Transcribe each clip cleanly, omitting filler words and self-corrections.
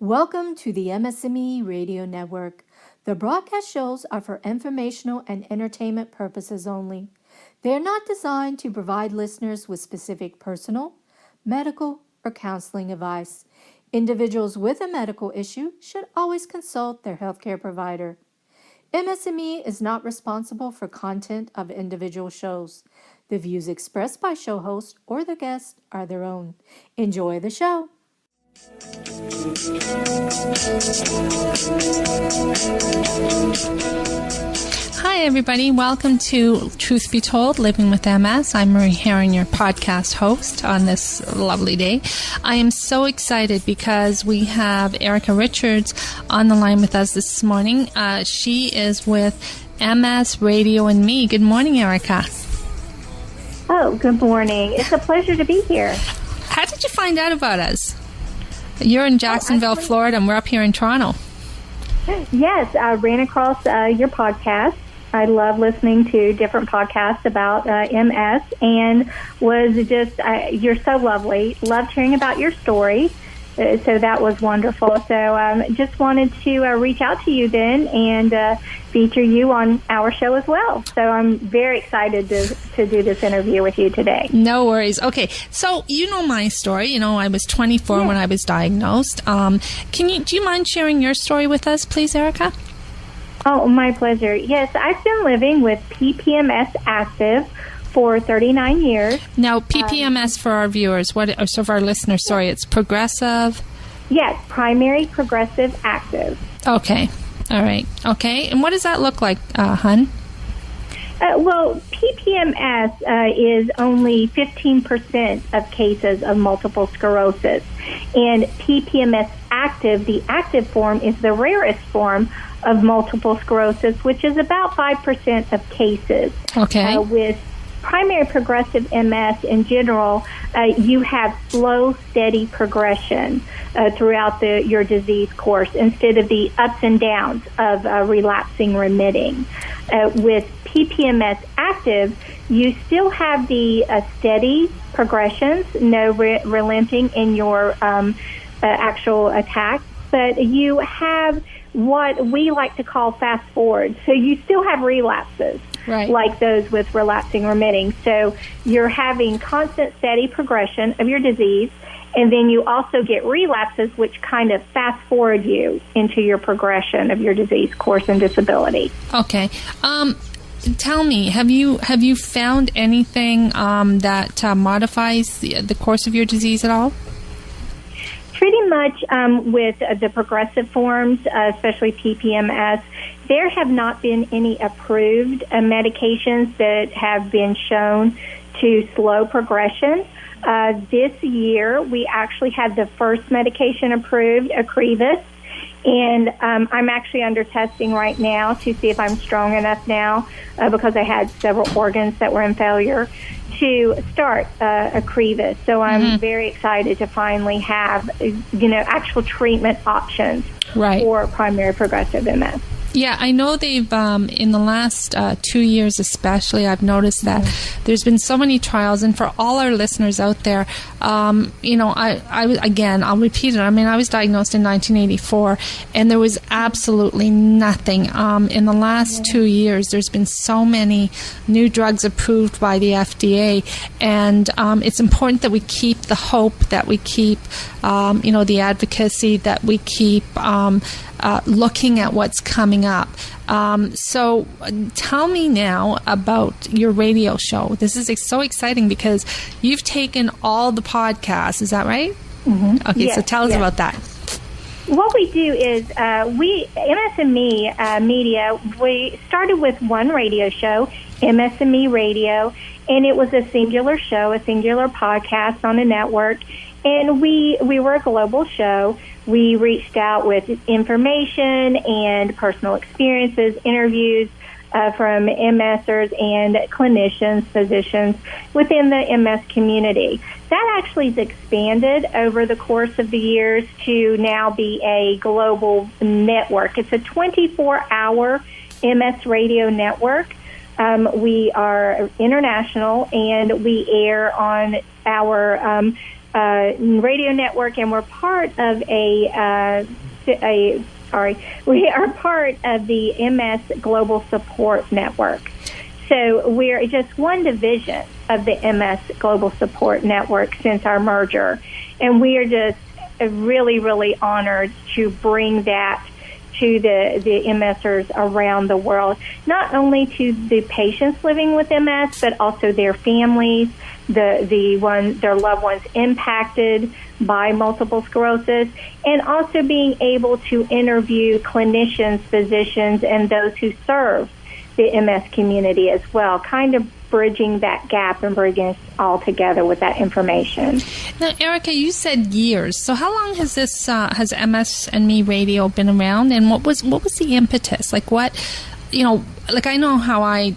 Welcome to the MS&Me Radio Network. The broadcast shows are for informational and entertainment purposes only. They are not designed to provide listeners with specific personal, medical, or counseling advice. Individuals with a medical issue should always consult their healthcare provider. MS&Me is not responsible for content of individual shows. The views expressed by show hosts or their guests are their own. Enjoy the show. Hi, everybody. Welcome to Truth Be Told, Living with MS. I'm Marie Herron, your podcast host on this lovely day. I am so excited because we have Erica Richards on the line with us this morning. She is with MS&Me. Good morning, Erica. Oh, good morning. It's a pleasure to be here. How did you find out about us? You're in Jacksonville, Florida, and we're up here in Toronto. Yes, I ran across your podcast. I love listening to different podcasts about MS and was just, you're so lovely. Loved hearing about your story. So that was wonderful. So just wanted to reach out to you then and feature you on our show as well. So I'm very excited to do this interview with you today. No worries. Okay. So you know my story. You know, I was 24 when I was diagnosed. Do you mind sharing your story with us, please, Erica? Oh, my pleasure. Yes, I've been living with PPMS active for 39 years. Now, PPMS for our viewers, so for our listeners, sorry, it's progressive? Yes, primary progressive active. Okay. All right. Okay. And what does that look like, hun? Well, PPMS is only 15% of cases of multiple sclerosis. And PPMS active, the active form, is the rarest form of multiple sclerosis, which is about 5% of cases. Okay. With primary progressive MS in general, you have slow, steady progression throughout your disease course instead of the ups and downs of relapsing remitting. With PPMS active, you still have the steady progressions, no relenting in your actual attack, but you have what we like to call fast forward. So you still have relapses. Right. Like those with relapsing remitting. So you're having constant steady progression of your disease, and then you also get relapses, which kind of fast forward you into your progression of your disease course and disability. Okay. Tell me, have you found anything that modifies the course of your disease at all? Pretty much with the progressive forms, especially PPMS, there have not been any approved medications that have been shown to slow progression. This year, we actually had the first medication approved, Ocrevus, and I'm actually under testing right now to see if I'm strong enough now because I had several organs that were in failure to start Ocrevus. So I'm very excited to finally have, actual treatment options for primary progressive MS. Yeah, I know they've, in the last 2 years especially, I've noticed that there's been so many trials, and for all our listeners out there, I'll repeat it. I mean, I was diagnosed in 1984, and there was absolutely nothing. In the last 2 years, there's been so many new drugs approved by the FDA, and it's important that we keep the hope, that we keep, the advocacy, that we keep looking at what's coming up. So tell me now about your radio show. This is so exciting because you've taken all the podcasts. Is that right? Mm-hmm. Okay, yes, so tell us about that. What we do is MS&Me Media, we started with one radio show, MS&Me Radio, and it was a singular show, a singular podcast on a network. And we were a global show. We reached out with information and personal experiences, interviews from MSers and clinicians, physicians within the MS community. That actually has expanded over the course of the years to now be a global network. It's a 24-hour MS radio network. We are international, and we air on our radio network, and we're part of we are part of the MS Global Support Network. So we're just one division of the MS Global Support Network since our merger. And we are just really, really honored to bring that to the MSers around the world, not only to the patients living with MS, but also their families, their loved ones impacted by multiple sclerosis, and also being able to interview clinicians, physicians, and those who serve the MS community as well, kind of bridging that gap and bringing us all together with that information. Now, Erica, you said years. So how long has this has MS&Me radio been around, and what was the impetus? Like what, like I know how I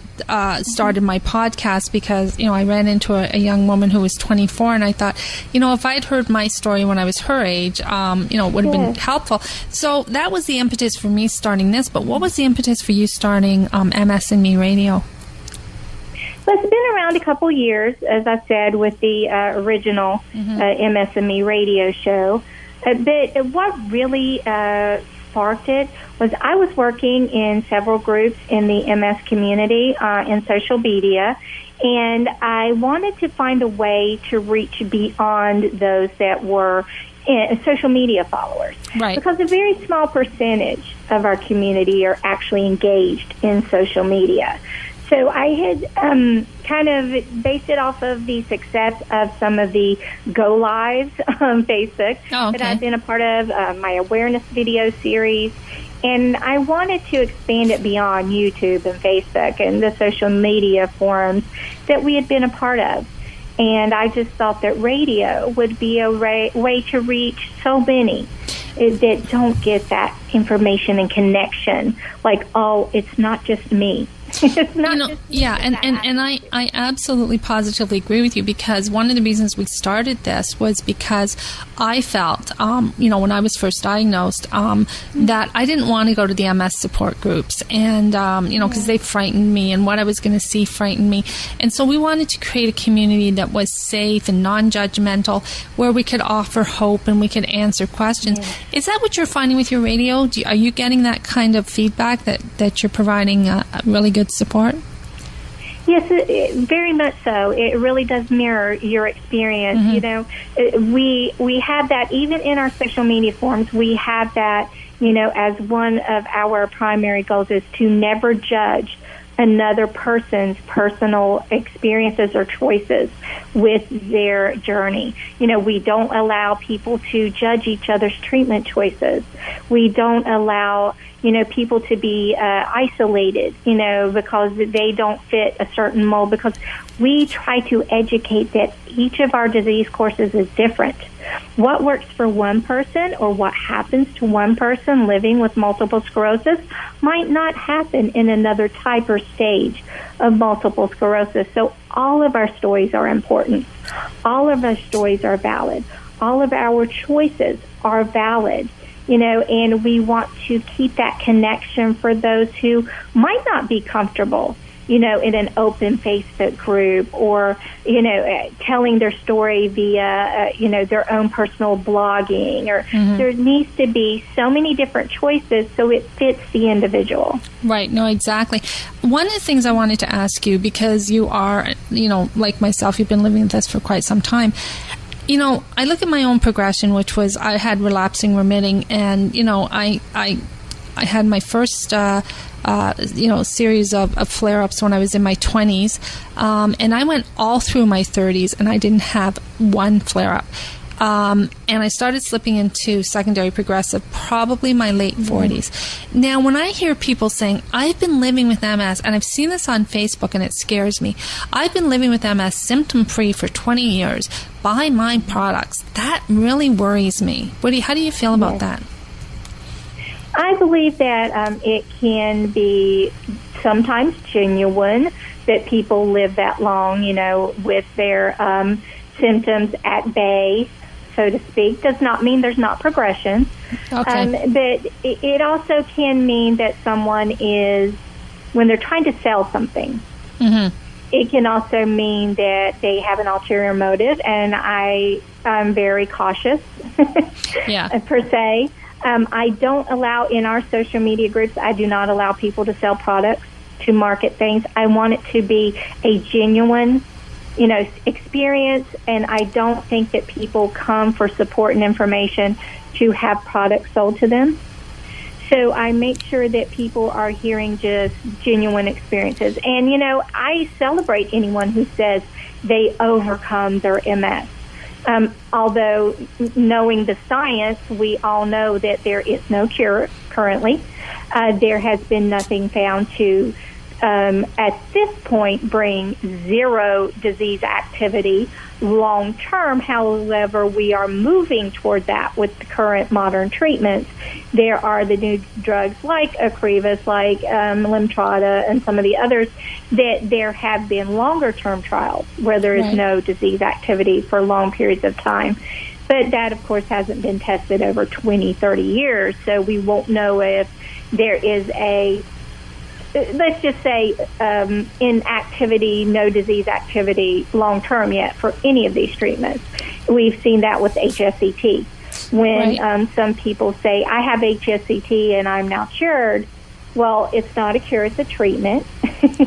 started my podcast because, I ran into a young woman who was 24, and I thought, if I'd heard my story when I was her age, it would have been helpful. So that was the impetus for me starting this, but what was the impetus for you starting MS&Me radio? Well, it's been around a couple years, as I said, with the original MS&Me radio show. But what really sparked it was I was working in several groups in the MS community in social media, and I wanted to find a way to reach beyond those that were social media followers. Right. Because a very small percentage of our community are actually engaged in social media. So I had kind of based it off of the success of some of the Go Lives on Facebook that I've been a part of, my awareness video series. And I wanted to expand it beyond YouTube and Facebook and the social media forums that we had been a part of. And I just thought that radio would be a way to reach so many that don't get that information and connection. Like, oh, it's not just me. It's not and I absolutely positively agree with you, because one of the reasons we started this was because I felt, when I was first diagnosed, that I didn't want to go to the MS support groups, and, because they frightened me, and what I was going to see frightened me. And so we wanted to create a community that was safe and non-judgmental, where we could offer hope and we could answer questions. Is that what you're finding with your radio? Are you getting that kind of feedback that you're providing really good support? Yes, very much so. It really does mirror your experience. We have that even in our social media forums. We have that, as one of our primary goals is to never judge another person's personal experiences or choices with their journey. We don't allow people to judge each other's treatment choices. We don't allow people to be isolated, because they don't fit a certain mold, because we try to educate that each of our disease courses is different. What works for one person or what happens to one person living with multiple sclerosis might not happen in another type or stage of multiple sclerosis. So all of our stories are important. All of our stories are valid. All of our choices are valid. And we want to keep that connection for those who might not be comfortable, in an open Facebook group, or, telling their story via, their own personal blogging, or there needs to be so many different choices so it fits the individual. Right. No, exactly. One of the things I wanted to ask you, because you are, like myself, you've been living with this for quite some time. I look at my own progression, which was I had relapsing remitting, and, I had my first, series of flare-ups when I was in my 20s, and I went all through my 30s, and I didn't have one flare-up. And I started slipping into secondary progressive probably my late 40s. Now, when I hear people saying, I've been living with MS, and I've seen this on Facebook and it scares me, I've been living with MS symptom-free for 20 years, buy my products, that really worries me. How do you feel about that? I believe that it can be sometimes genuine that people live that long, with their symptoms at bay, so to speak. Does not mean there's not progression. Okay. But it also can mean that someone is, when they're trying to sell something, It can also mean that they have an ulterior motive, and I'm very cautious, per se. I don't allow, in our social media groups, I do not allow people to sell products, to market things. I want it to be a genuine, experience, and I don't think that people come for support and information to have products sold to them. So I make sure that people are hearing just genuine experiences. And, I celebrate anyone who says they overcome their MS. Although knowing the science, we all know that there is no cure currently. There has been nothing found to, at this point, bring zero disease activity long term. However, we are moving toward that with the current modern treatments. There are the new drugs like Ocrevus, like Lemtrada, and some of the others that there have been longer term trials where there is no disease activity for long periods of time. But that, of course, hasn't been tested over 20, 30 years, so we won't know if there is a, let's just say, inactivity, no disease activity long term yet for any of these treatments. We've seen that with HSCT. When some people say, I have HSCT and I'm now cured, well, it's not a cure, it's a treatment.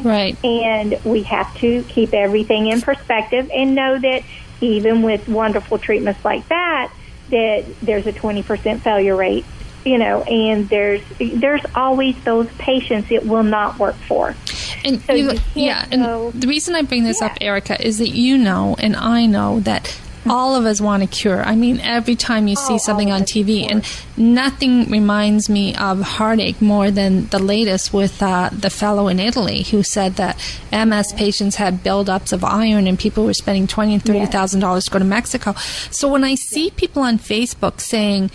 Right. And we have to keep everything in perspective and know that even with wonderful treatments like that, that there's a 20% failure rate. And there's always those patients it will not work for. And so and the reason I bring this up, Erica, is that and I know that all of us want a cure. I mean, every time you see something on TV, and nothing reminds me of heartache more than the latest with the fellow in Italy who said that MS patients had buildups of iron and people were spending $20,000 and $30,000 to go to Mexico. So when I see people on Facebook saying,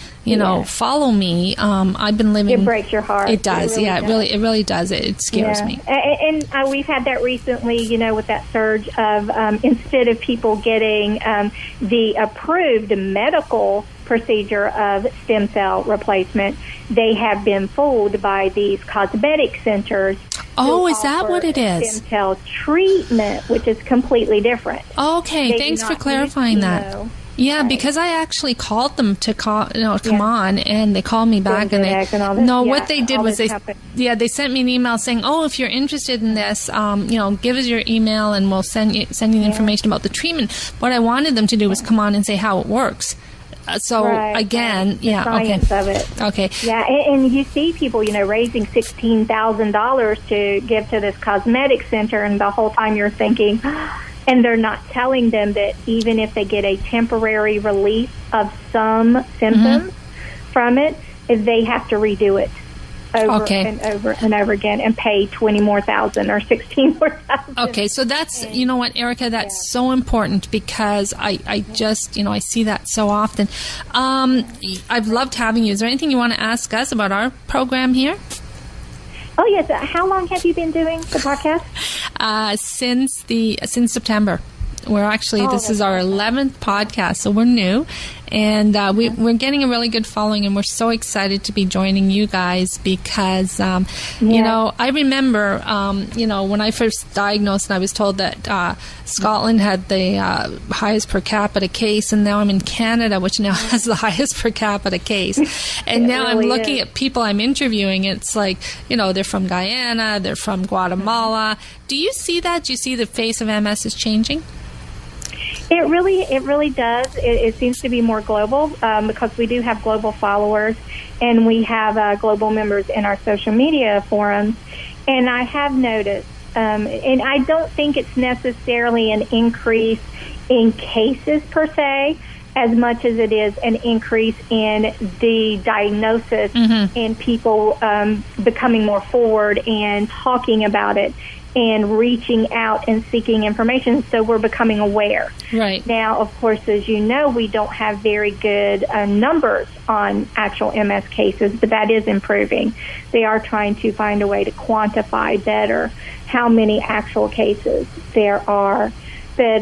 follow me, I've been living. It breaks your heart. It does. It really does. It scares me. And we've had that recently, with that surge of instead of people getting the approved medical procedure of stem cell replacement, they have been fooled by these cosmetic centers. Oh, is that what it is? Stem cell treatment, which is completely different. Okay, thanks for clarifying that. Yeah, because I actually called them to come on, and they called me back, and what they did was they sent me an email saying, "Oh, if you're interested in this, give us your email, and we'll send you the information about the treatment." What I wanted them to do was come on and say how it works. The science of it. Okay. Yeah, and you see people, raising $16,000 to give to this cosmetic center, and the whole time you're thinking. And they're not telling them that even if they get a temporary relief of some symptoms from it, they have to redo it over and over and over again and pay $20,000 more or $16,000 more. Okay, so that's, Erica, that's so important because I just, I see that so often. I've loved having you. Is there anything you want to ask us about our program here? Oh, yes. How long have you been doing the podcast? Since September. We're actually, this is our 11th podcast, so we're new. And we're getting a really good following, and we're so excited to be joining you guys because, I remember, when I first diagnosed and I was told that Scotland had the highest per capita case, and now I'm in Canada, which now has the highest per capita case. And now I'm looking at people I'm interviewing. It's like, they're from Guyana, they're from Guatemala. Do you see that? Do you see the face of MS is changing? It really does. It seems to be more global because we do have global followers, and we have global members in our social media forums. And I have noticed, and I don't think it's necessarily an increase in cases per se, as much as it is an increase in the diagnosis and people becoming more forward and talking about it and reaching out and seeking information, so we're becoming aware. Right. Now, of course, as you know, we don't have very good numbers on actual MS cases, but that is improving. They are trying to find a way to quantify better how many actual cases there are. But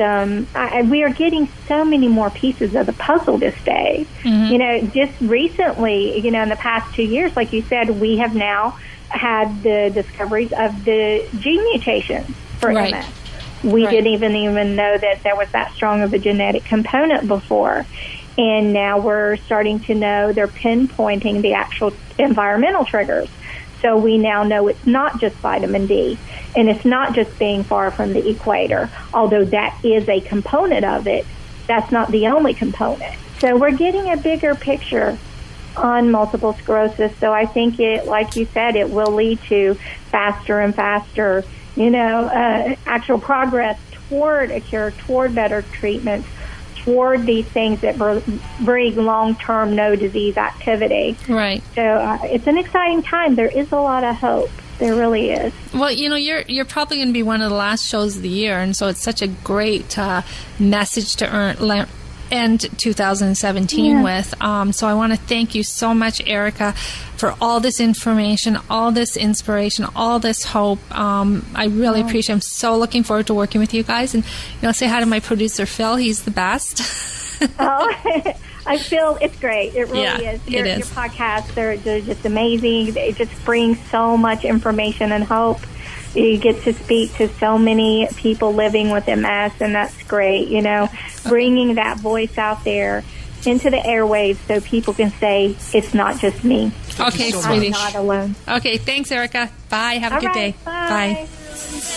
we are getting so many more pieces of the puzzle this day. Just recently, in the past 2 years, like you said, we have now had the discoveries of the gene mutations for MS. We Right. didn't even know that there was that strong of a genetic component before. And now we're starting to know they're pinpointing the actual environmental triggers. So we now know it's not just vitamin D, and it's not just being far from the equator, although that is a component of it. That's not the only component. So we're getting a bigger picture on multiple sclerosis. So I think it, like you said, it will lead to faster and faster, actual progress toward a cure, toward better treatments, toward these things that bring long-term no disease activity. Right. So it's an exciting time. There is a lot of hope. There really is. Well, you're probably going to be one of the last shows of the year, and so it's such a great message to end 2017 with. So I want to thank you so much, Erica, for all this information, all this inspiration, all this hope. I really appreciate it. I'm so looking forward to working with you guys. And, say hi to my producer, Phil. He's the best. Oh, I feel it's great. It really is. Your podcasts, they're just amazing. It just brings so much information and hope. You get to speak to so many people living with MS, and that's great, bringing that voice out there into the airwaves so people can say, it's not just me. Okay, sweetie. I'm not alone. Okay, thanks, Erica. Bye. Have a good day. Bye. Bye.